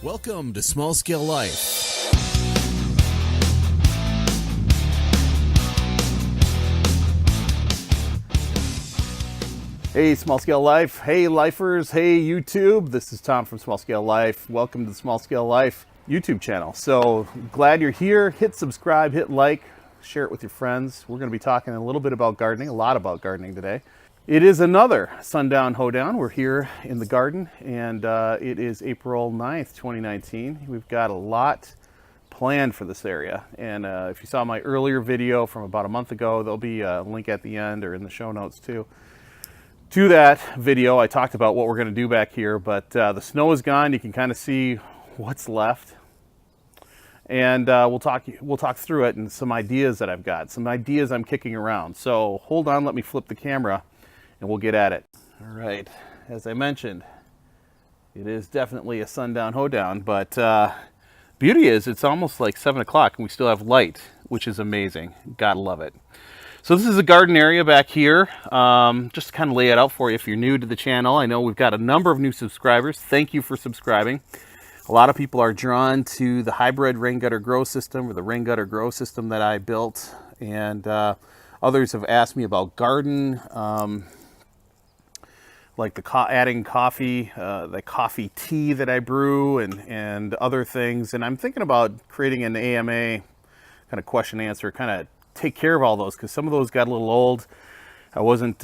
Welcome to Small Scale Life. Hey, Small Scale Life. Hey, lifers. Hey, YouTube. This is Tom from Small Scale Life. Welcome to the Small Scale Life YouTube channel. So glad you're here. Hit subscribe, hit like, share it with your friends. We're going to be talking a little bit about gardening, a lot about gardening today. It is another Sundown Hoedown. We're here in the garden, and it is April 9th, 2019. We've got a lot planned for this area. And if you saw my earlier video from about a month ago, there'll be a link at the end or in the show notes too. To that video, I talked about what we're going to do back here, but the snow is gone. You can kind of see what's left. And we'll talk through it and some ideas that I've got, some ideas I'm kicking around. So hold on, let me flip the camera and we'll get at it. All right, as I mentioned, it is definitely a sundown hoedown, but beauty is it's almost like 7 o'clock and we still have light, which is amazing. Gotta love it. So this is a garden area back here. Just to kind of lay it out for you if you're new to the channel. I know we've got a number of new subscribers. Thank you for subscribing. A lot of people are drawn to the hybrid rain gutter grow system or the rain gutter grow system that I built. And others have asked me about garden, like adding coffee, the coffee tea that I brew and other things. And I'm thinking about creating an AMA kind of question answer, kind of take care of all those, because some of those got a little old. I wasn't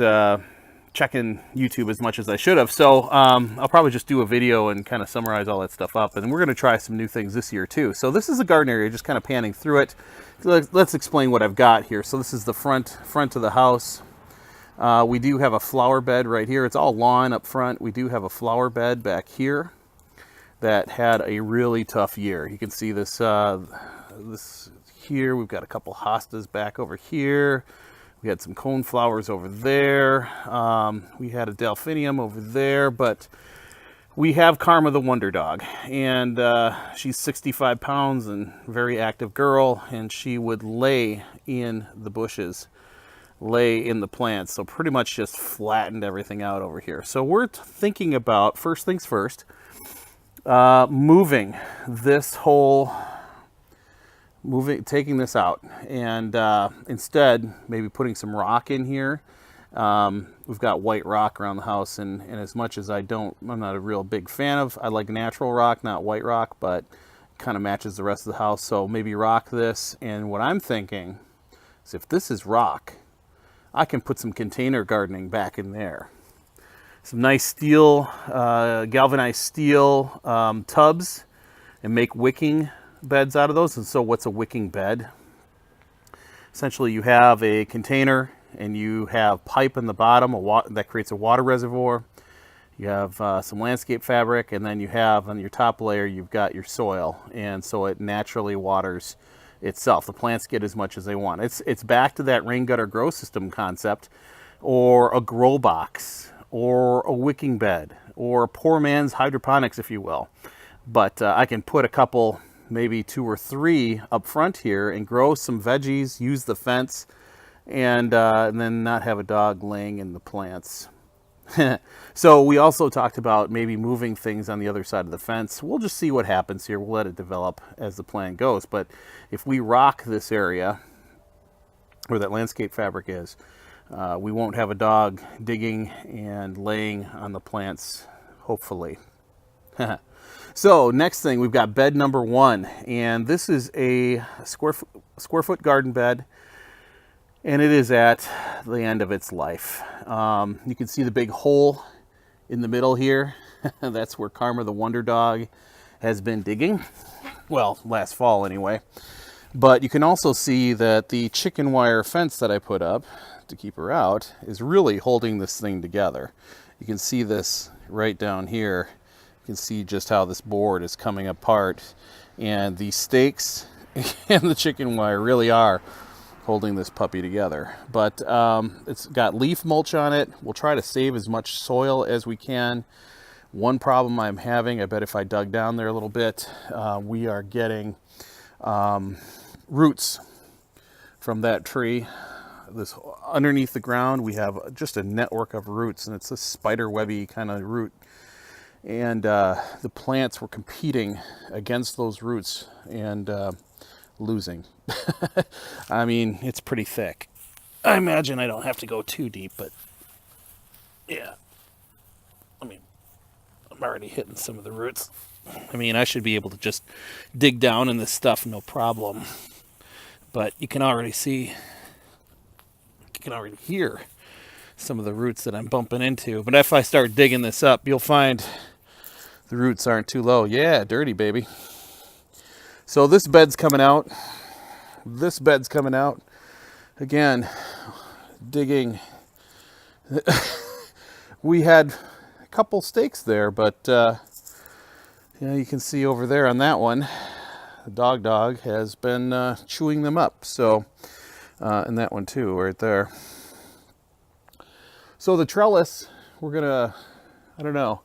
checking YouTube as much as I should have, so I'll probably just do a video and kind of summarize all that stuff up. And we're going to try some new things this year too. So this is a garden area, just kind of panning through it. Let's explain what I've got here. So this is the front of the house. We do have a flower bed right here. It's all lawn up front. We do have a flower bed back here that had a really tough year. You can see this this here. We've got a couple hostas back over here. We had some coneflowers over there. We had a delphinium over there, but we have Karma the Wonder Dog, and she's 65 pounds and very active girl, and she would lay in the bushes, lay in the plants, so pretty much just flattened everything out over here. So we're thinking about, first things first, taking this out and instead maybe putting some rock in here. We've got white rock around the house, and as much as I'm not a real big fan of, I like natural rock, not white rock, but kind of matches the rest of the house. So maybe rock this. And what I'm thinking is if this is rock, I can put some container gardening back in there. Some nice steel, galvanized steel tubs, and make wicking beds out of those. And so what's a wicking bed? Essentially you have a container and you have pipe in the bottom that creates a water reservoir. You have some landscape fabric, and then you have on your top layer you've got your soil, and so it naturally waters itself. The plants get as much as they want. It's back to that rain gutter grow system concept, or a grow box, or a wicking bed, or a poor man's hydroponics, if you will. But I can put a couple, maybe 2 or 3 up front here and grow some veggies, use the fence, and then not have a dog laying in the plants. So we also talked about maybe moving things on the other side of the fence. We'll just see what happens here. We'll let it develop as the plan goes. But if we rock this area where that landscape fabric is, we won't have a dog digging and laying on the plants, hopefully. So next thing, we've got bed number 1, and this is a square foot garden bed, and it is at the end of its life. You can see the big hole in the middle here. That's where Karma the Wonder Dog has been digging. Well, last fall anyway. But you can also see that the chicken wire fence that I put up to keep her out is really holding this thing together. You can see this right down here. You can see just how this board is coming apart, and the stakes and the chicken wire really are holding this puppy together. But it's got leaf mulch on it. We'll try to save as much soil as we can. One problem I'm having, I bet if I dug down there a little bit, we are getting roots from that tree. This underneath the ground, we have just a network of roots, and it's a spider webby kind of root. and the plants were competing against those roots and losing. I mean, it's pretty thick. I imagine I don't have to go too deep, but yeah. I mean, I'm already hitting some of the roots. I mean, I should be able to just dig down in this stuff, no problem. But you can already see, you can already hear some of the roots that I'm bumping into. But if I start digging this up, you'll find the roots aren't too low. Yeah, dirty, baby. So this bed's coming out. This bed's coming out. Again, digging. We had a couple stakes there, but yeah, you can see over there on that one, the dog has been chewing them up. So, and that one too, right there. So the trellis, we're gonna, I don't know,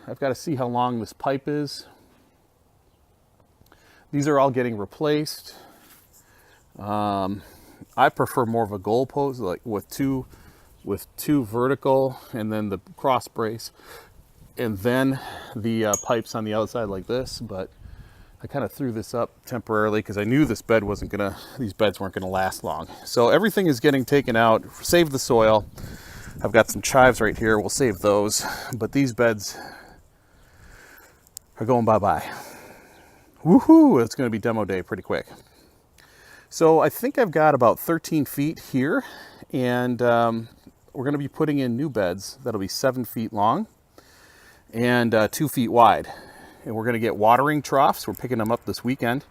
I've got to see how long this pipe is. These are all getting replaced. I prefer more of a goal post, like with two vertical, and then the cross brace, and then the pipes on the outside like this. But I kind of threw this up temporarily because I knew these beds weren't gonna last long. So everything is getting taken out. Save the soil. I've got some chives right here. We'll save those. But these beds are going bye-bye. Woohoo! It's going to be demo day pretty quick. So I think I've got about 13 feet here, and we're going to be putting in new beds that'll be 7 feet long and 2 feet wide. And we're going to get watering troughs. We're picking them up this weekend.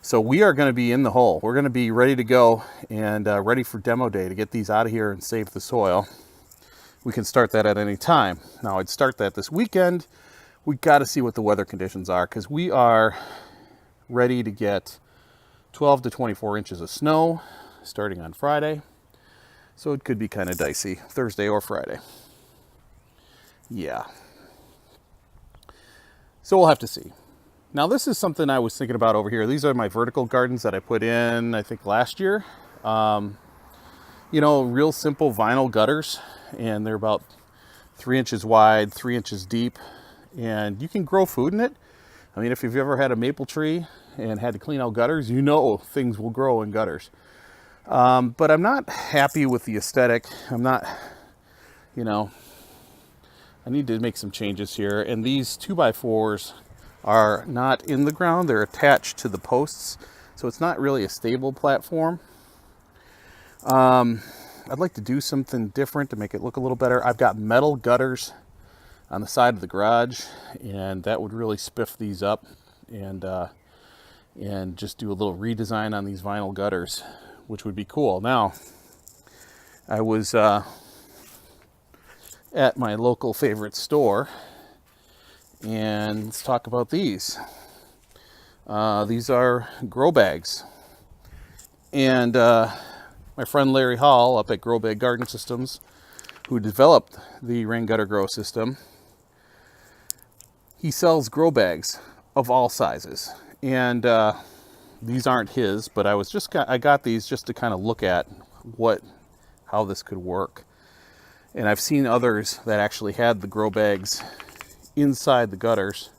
So we are going to be in the hole. We're going to be ready to go and ready for demo day to get these out of here and save the soil. We can start that at any time. Now, I'd start that this weekend. We got to see what the weather conditions are, because we are ready to get 12 to 24 inches of snow starting on Friday. So it could be kind of dicey, Thursday or Friday. Yeah. So we'll have to see. Now, this is something I was thinking about over here. These are my vertical gardens that I put in, I think, last year. You know, real simple vinyl gutters, and they're about 3 inches wide, 3 inches deep, and you can grow food in it. I mean, if you've ever had a maple tree and had to clean out gutters, you know things will grow in gutters. But I'm not happy with the aesthetic. I'm not, you know, I need to make some changes here. And these 2x4s are not in the ground. They're attached to the posts. So it's not really a stable platform. I'd like to do something different to make it look a little better. I've got metal gutters on the side of the garage, and that would really spiff these up and just do a little redesign on these vinyl gutters, which would be cool. Now, I was at my local favorite store, and let's talk about these. These are grow bags, and my friend Larry Hall up at Grow Bag Garden Systems, who developed the rain gutter grow system, he sells grow bags of all sizes, and these aren't his, but I got these just to kind of look at how this could work. And I've seen others that actually had the grow bags inside the gutters,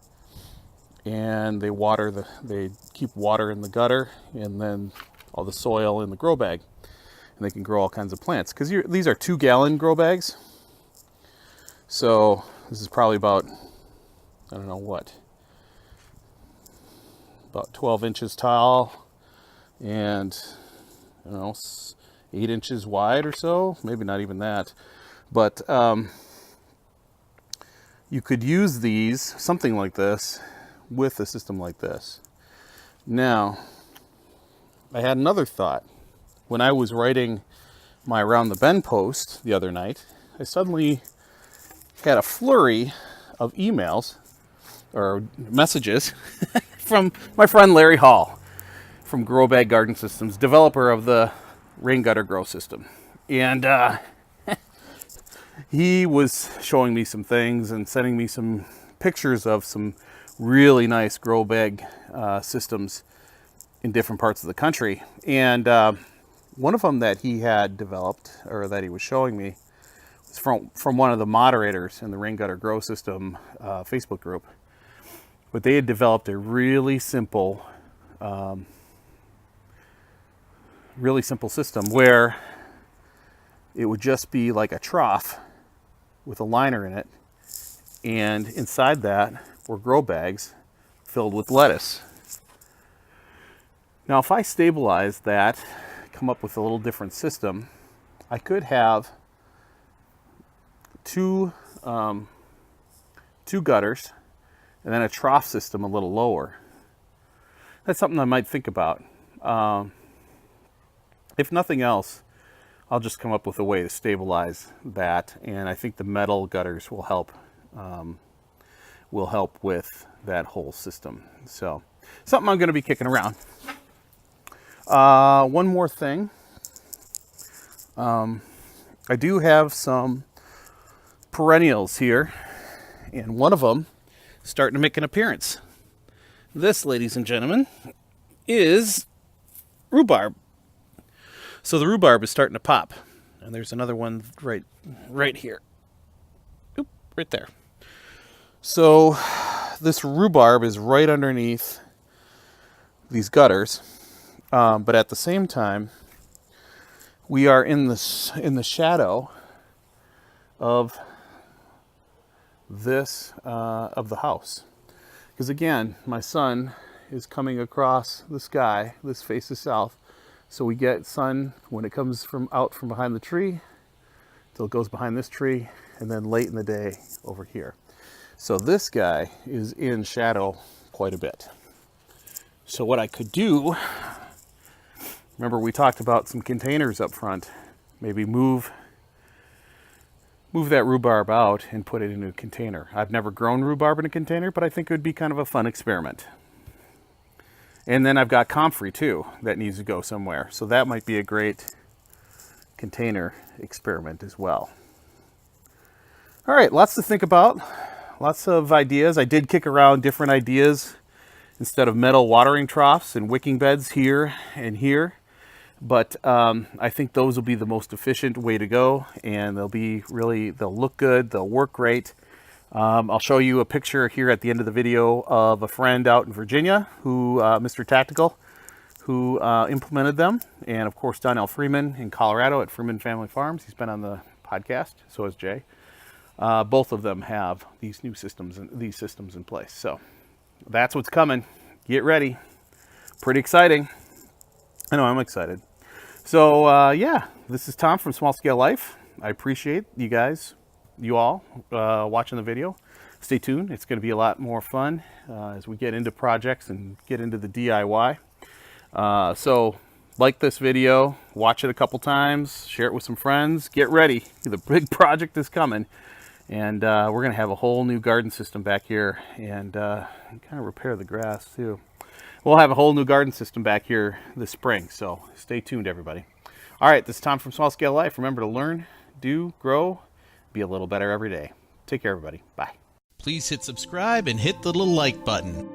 and they keep water in the gutter, and then all the soil in the grow bag, and they can grow all kinds of plants. Because these are 2-gallon grow bags, so this is probably about, I don't know what, about 12 inches tall and, I don't know, 8 inches wide or so, maybe not even that. But you could use these, something like this, with a system like this. Now, I had another thought. When I was writing my Around the Bend post the other night, I suddenly had a flurry of emails or messages from my friend Larry Hall from Grow Bag Garden Systems, developer of the rain gutter grow system. And he was showing me some things and sending me some pictures of some really nice grow bag systems in different parts of the country. And one of them that he had developed, or that he was showing me, It's from one of the moderators in the Rain Gutter Grow System Facebook group. But they had developed a really simple system where it would just be like a trough with a liner in it, and inside that were grow bags filled with lettuce. Now, if I stabilize that, come up with a little different system, I could have two gutters and then a trough system a little lower. That's something I might think about. If nothing else, I'll just come up with a way to stabilize that, and I think the metal gutters will help with that whole system. So, something I'm going to be kicking around. One more thing. I do have some perennials here, and one of them is starting to make an appearance. This, ladies and gentlemen, is rhubarb. So the rhubarb is starting to pop, and there's another one right here. Oop, right there. So this rhubarb is right underneath these gutters, but at the same time, we are in the shadow of this of the house, because again, my sun is coming across the sky. This faces south, so we get sun when it comes from behind the tree till it goes behind this tree, and then late in the day over here. So this guy is in shadow quite a bit. So what I could do, remember we talked about some containers up front, maybe move that rhubarb out and put it in a container. I've never grown rhubarb in a container, but I think it would be kind of a fun experiment. And then I've got comfrey too that needs to go somewhere, so that might be a great container experiment as well. All right, lots to think about, lots of ideas. I did kick around different ideas instead of metal watering troughs and wicking beds here and here. But I think those will be the most efficient way to go, and they'll look good, they'll work great. I'll show you a picture here at the end of the video of a friend out in Virginia, who Mr. Tactical, who implemented them. And of course, Donnell Freeman in Colorado at Freeman Family Farms. He's been on the podcast, so has Jay. Both of them have these systems in place. So that's what's coming. Get ready. Pretty exciting. I know I'm excited. So yeah, this is Tom from Small Scale Life. I appreciate you all watching the video. Stay tuned. It's going to be a lot more fun as we get into projects and get into the DIY. So like this video, watch it a couple times, share it with some friends. Get ready. The big project is coming. And we're going to have a whole new garden system back here, and kind of repair the grass too. We'll have a whole new garden system back here this spring, so stay tuned, everybody. All right, this is Tom from Small Scale Life. Remember to learn, do, grow, be a little better every day. Take care, everybody. Bye. Please hit subscribe and hit the little like button.